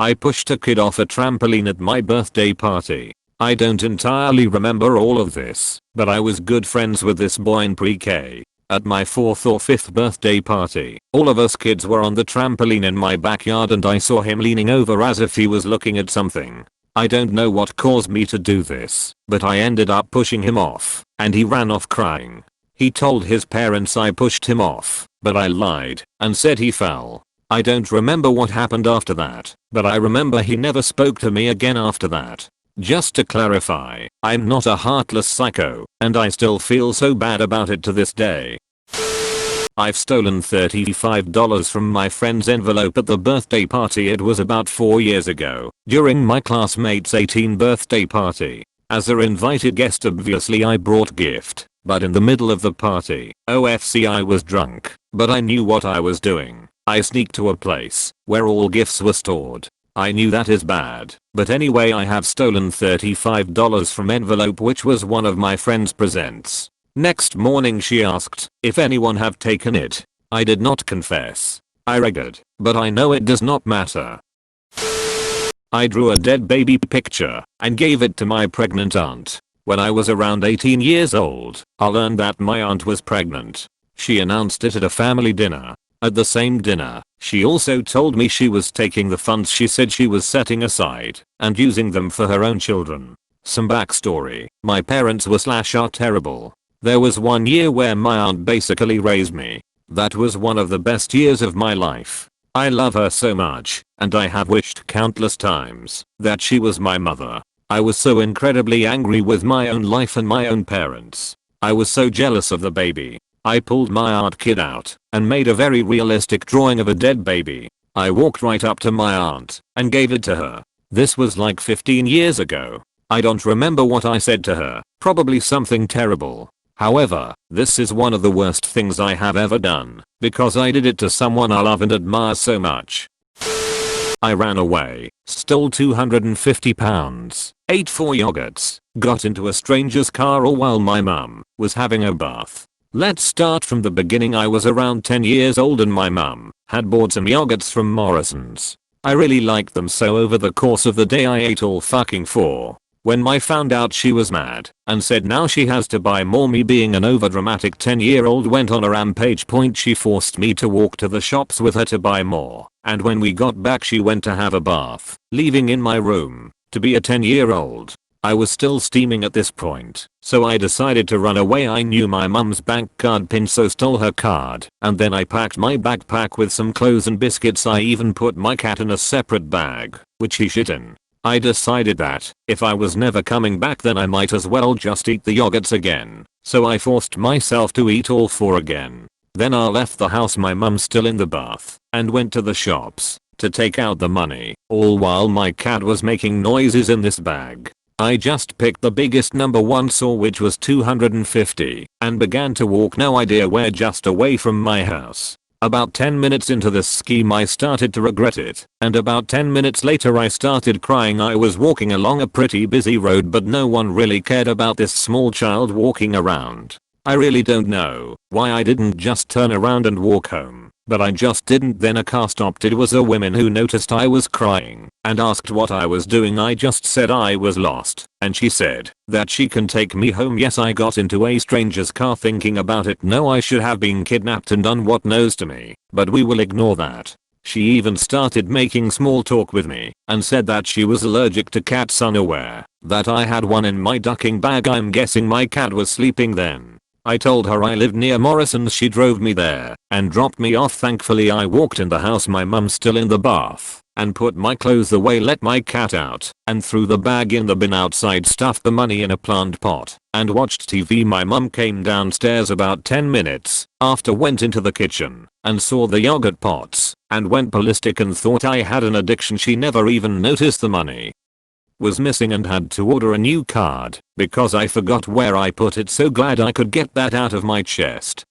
I pushed a kid off a trampoline at my birthday party. I don't entirely remember all of this, but I was good friends with this boy in pre-K. At my 4th or 5th birthday party, all of us kids were on the trampoline in my backyard and I saw him leaning over as if he was looking at something. I don't know what caused me to do this, but I ended up pushing him off, and he ran off crying. He told his parents I pushed him off, but I lied and said he fell. I don't remember what happened after that, but I remember he never spoke to me again after that. Just to clarify, I'm not a heartless psycho, and I still feel so bad about it to this day. I've stolen $35 from my friend's envelope at the birthday party. It was about 4 years ago, during my classmate's 18th birthday party. As a invited guest, obviously I brought gift, but in the middle of the party, OFC, I was drunk, but I knew what I was doing. I sneaked to a place where all gifts were stored. I knew that is bad, but anyway, I have stolen $35 from envelope which was one of my friend's presents. Next morning she asked if anyone have taken it. I did not confess. I regretted, but I know it does not matter. I drew a dead baby picture and gave it to my pregnant aunt. When I was around 18 years old, I learned that my aunt was pregnant. She announced it at a family dinner. At the same dinner, she also told me she was taking the funds she said she was setting aside and using them for her own children. Some backstory: my parents are terrible. There was one year where my aunt basically raised me. That was one of the best years of my life. I love her so much, and I have wished countless times that she was my mother. I was so incredibly angry with my own life and my own parents. I was so jealous of the baby. I pulled my art kit out and made a very realistic drawing of a dead baby. I walked right up to my aunt and gave it to her. This was like 15 years ago. I don't remember what I said to her, probably something terrible. However, this is one of the worst things I have ever done, because I did it to someone I love and admire so much. I ran away, stole £250, ate 4 yogurts, got into a stranger's car all while my mum was having a bath. Let's start from the beginning. I was around 10 years old and my mum had bought some yogurts from Morrison's. I really liked them, so over the course of the day I ate all fucking 4. When I found out, she was mad and said now she has to buy more. Me being an overdramatic 10-year-old went on a rampage. She forced me to walk to the shops with her to buy more, and when we got back she went to have a bath, leaving in my room. To be a 10-year-old, I was still steaming at this point, so I decided to run away. I knew my mum's bank card pin, so stole her card, and then I packed my backpack with some clothes and biscuits. I even put my cat in a separate bag, which he shit in. I decided that if I was never coming back, then I might as well just eat the yogurts again, so I forced myself to eat all 4 again. Then I left the house, my mum still in the bath, and went to the shops to take out the money, all while my cat was making noises in this bag. I just picked the biggest number one saw, which was 250, and began to walk, no idea where, just away from my house. About 10 minutes into this scheme I started to regret it, and about 10 minutes later I started crying. I was walking along a pretty busy road, but no one really cared about this small child walking around. I really don't know why I didn't just turn around and walk home, but I just didn't. Then a car stopped. It was a woman who noticed I was crying and asked what I was doing. I just said I was lost, and she said that she can take me home. Yes, I got into a stranger's car. Thinking about it, no, I should have been kidnapped and done what knows to me, but we will ignore that. She even started making small talk with me and said that she was allergic to cats, unaware that I had one in my ducking bag. I'm guessing my cat was sleeping then. I told her I lived near Morrison's. She drove me there and dropped me off. Thankfully I walked in the house, my mum still in the bath, and put my clothes away, let my cat out, and threw the bag in the bin outside, stuffed the money in a plant pot, and watched TV. My mum came downstairs about 10 minutes after, went into the kitchen and saw the yogurt pots and went ballistic and thought I had an addiction. She never even noticed the money was missing and had to order a new card because I forgot where I put it. So glad I could get that out of my chest.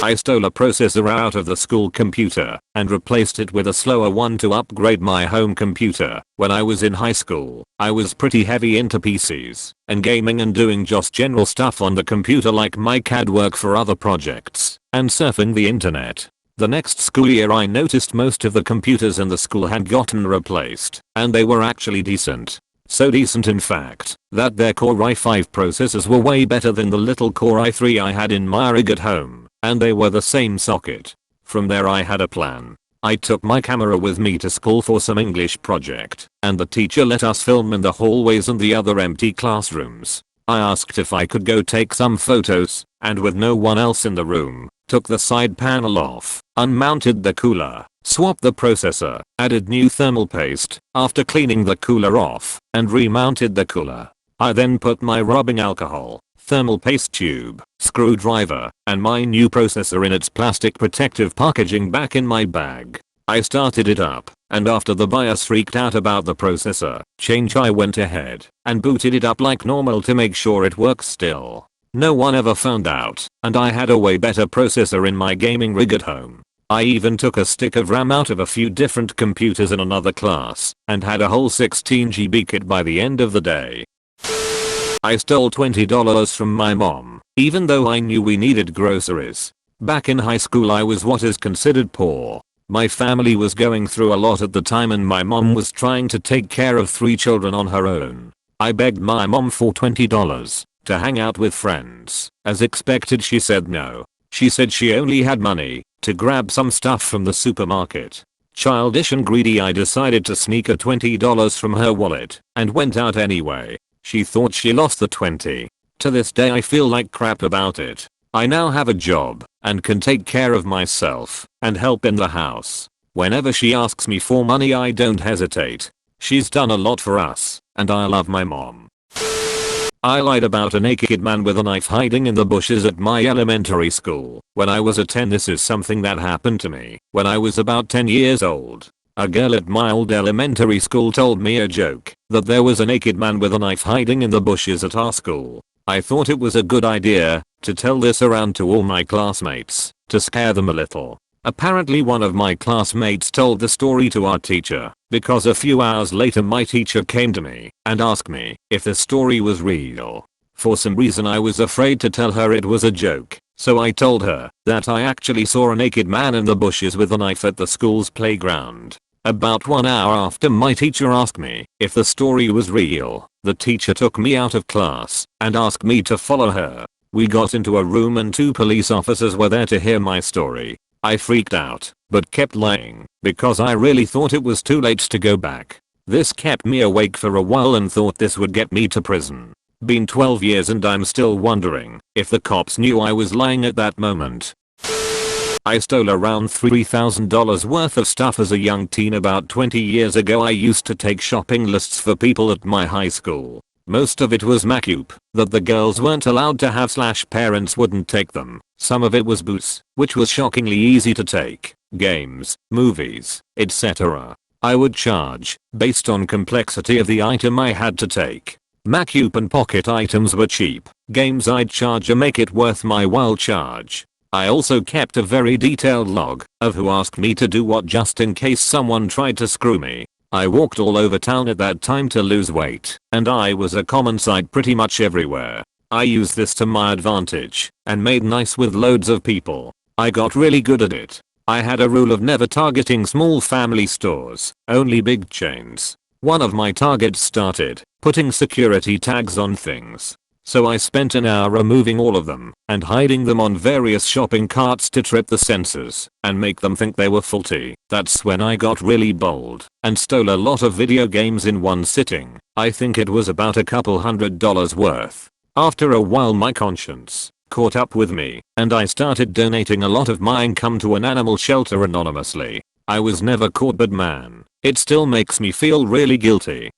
I stole a processor out of the school computer and replaced it with a slower one to upgrade my home computer. When I was in high school, I was pretty heavy into PCs and gaming and doing just general stuff on the computer like my CAD work for other projects and surfing the internet. The next school year I noticed most of the computers in the school had gotten replaced, and they were actually decent. So decent in fact, that their Core i5 processors were way better than the little Core i3 I had in my rig at home, and they were the same socket. From there I had a plan. I took my camera with me to school for some English project, and the teacher let us film in the hallways and the other empty classrooms. I asked if I could go take some photos, and with no one else in the room, took the side panel off, unmounted the cooler, swapped the processor, added new thermal paste after cleaning the cooler off, and remounted the cooler. I then put my rubbing alcohol, thermal paste tube, screwdriver, and my new processor in its plastic protective packaging back in my bag. I started it up, and after the BIOS freaked out about the processor change I went ahead and booted it up like normal to make sure it works still. No one ever found out, and I had a way better processor in my gaming rig at home. I even took a stick of RAM out of a few different computers in another class, and had a whole 16GB kit by the end of the day. I stole $20 from my mom, even though I knew we needed groceries. Back in high school I was what is considered poor. My family was going through a lot at the time and my mom was trying to take care of 3 children on her own. I begged my mom for $20 to hang out with friends. As expected she said no. She said she only had money to grab some stuff from the supermarket. Childish and greedy I decided to sneak a $20 from her wallet and went out anyway. She thought she lost the 20. To this day I feel like crap about it. I now have a job and can take care of myself and help in the house. Whenever she asks me for money I don't hesitate. She's done a lot for us and I love my mom. I lied about a naked man with a knife hiding in the bushes at my elementary school. When I was 10 this is something that happened to me when I was about 10 years old. A girl at my old elementary school told me a joke that there was a naked man with a knife hiding in the bushes at our school. I thought it was a good idea to tell this around to all my classmates to scare them a little. Apparently one of my classmates told the story to our teacher because a few hours later my teacher came to me and asked me if the story was real. For some reason I was afraid to tell her it was a joke, so I told her that I actually saw a naked man in the bushes with a knife at the school's playground. About 1 hour after my teacher asked me if the story was real, the teacher took me out of class and asked me to follow her. We got into a room and 2 police officers were there to hear my story. I freaked out, but kept lying because I really thought it was too late to go back. This kept me awake for a while and thought this would get me to prison. Been 12 years and I'm still wondering if the cops knew I was lying at that moment. I stole around $3,000 worth of stuff as a young teen. About 20 years ago I used to take shopping lists for people at my high school. Most of it was MacUp that the girls weren't allowed to have / parents wouldn't take them. Some of it was booze, which was shockingly easy to take, games, movies, etc. I would charge based on complexity of the item I had to take. MacUp and pocket items were cheap. Games I'd charge a make it worth my while charge. I also kept a very detailed log of who asked me to do what just in case someone tried to screw me. I walked all over town at that time to lose weight, and I was a common sight pretty much everywhere. I used this to my advantage and made nice with loads of people. I got really good at it. I had a rule of never targeting small family stores, only big chains. One of my targets started putting security tags on things. So I spent an hour removing all of them and hiding them on various shopping carts to trip the sensors and make them think they were faulty. That's when I got really bold and stole a lot of video games in one sitting. I think it was about a couple $100 worth. After a while my conscience caught up with me and I started donating a lot of my income to an animal shelter anonymously. I was never caught, but man, it still makes me feel really guilty.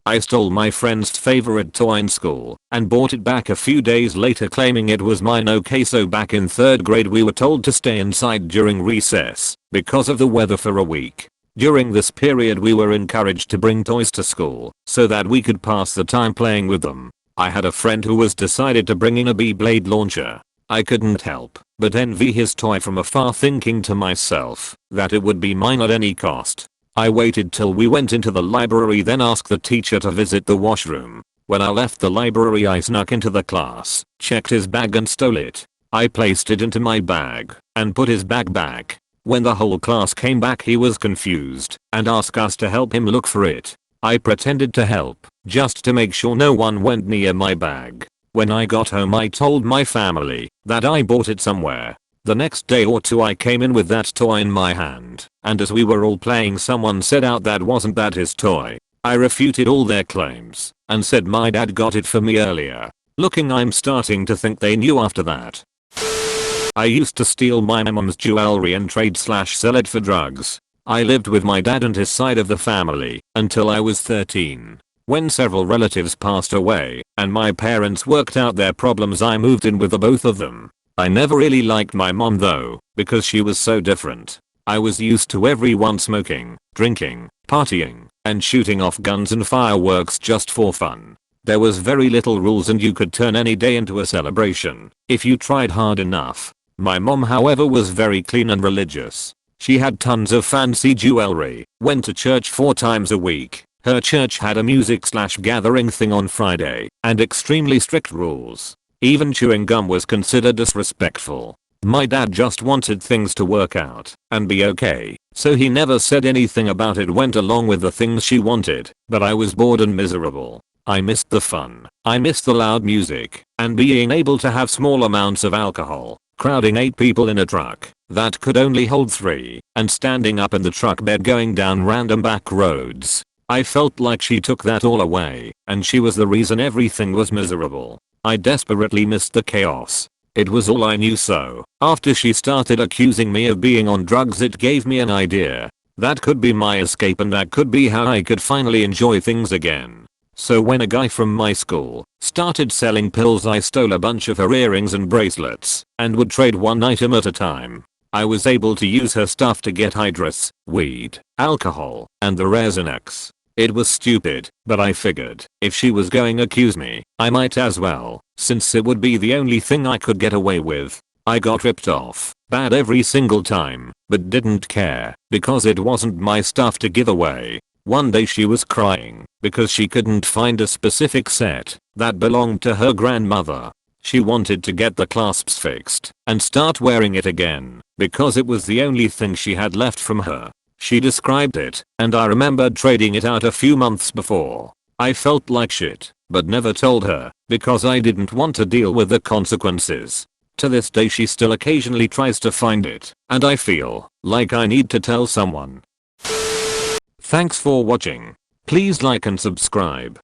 I stole my friend's favorite toy in school and bought it back a few days later claiming it was mine. Okay, so back in 3rd grade we were told to stay inside during recess because of the weather for a week. During this period we were encouraged to bring toys to school so that we could pass the time playing with them. I had a friend who was decided to bring in a Beyblade launcher. I couldn't help but envy his toy from afar, thinking to myself that it would be mine at any cost. I waited till we went into the library, then asked the teacher to visit the washroom. When I left the library I snuck into the class, checked his bag and stole it. I placed it into my bag and put his bag back. When the whole class came back he was confused and asked us to help him look for it. I pretended to help, just to make sure no one went near my bag. When I got home I told my family that I bought it somewhere. The next day or two I came in with that toy in my hand, and as we were all playing someone said out that wasn't that his toy. I refuted all their claims and said my dad got it for me earlier. Looking, I'm starting to think they knew after that. I used to steal my mom's jewelry and trade/sell it for drugs. I lived with my dad and his side of the family until I was 13. When several relatives passed away and my parents worked out their problems I moved in with the both of them. I never really liked my mom though, because she was so different. I was used to everyone smoking, drinking, partying, and shooting off guns and fireworks just for fun. There was very little rules and you could turn any day into a celebration if you tried hard enough. My mom however was very clean and religious. She had tons of fancy jewelry, went to church 4 times a week. Her church had a music/gathering thing on Friday, and extremely strict rules. Even chewing gum was considered disrespectful. My dad just wanted things to work out and be okay, so he never said anything about it, went along with the things she wanted, but I was bored and miserable. I missed the fun, I missed the loud music, and being able to have small amounts of alcohol, crowding 8 people in a truck that could only hold 3, and standing up in the truck bed going down random back roads. I felt like she took that all away, and she was the reason everything was miserable. I desperately missed the chaos. It was all I knew, so after she started accusing me of being on drugs it gave me an idea. That could be my escape and that could be how I could finally enjoy things again. So when a guy from my school started selling pills I stole a bunch of her earrings and bracelets and would trade one item at a time. I was able to use her stuff to get hydras, weed, alcohol, and the Resinax. It was stupid, but I figured if she was going to accuse me, I might as well, since it would be the only thing I could get away with. I got ripped off bad every single time, but didn't care because it wasn't my stuff to give away. One day she was crying because she couldn't find a specific set that belonged to her grandmother. She wanted to get the clasps fixed and start wearing it again because it was the only thing she had left from her. She described it, and I remembered trading it out a few months before. I felt like shit, but never told her because I didn't want to deal with the consequences. To this day she still occasionally tries to find it, and I feel like I need to tell someone. Thanks for watching. Please like and subscribe.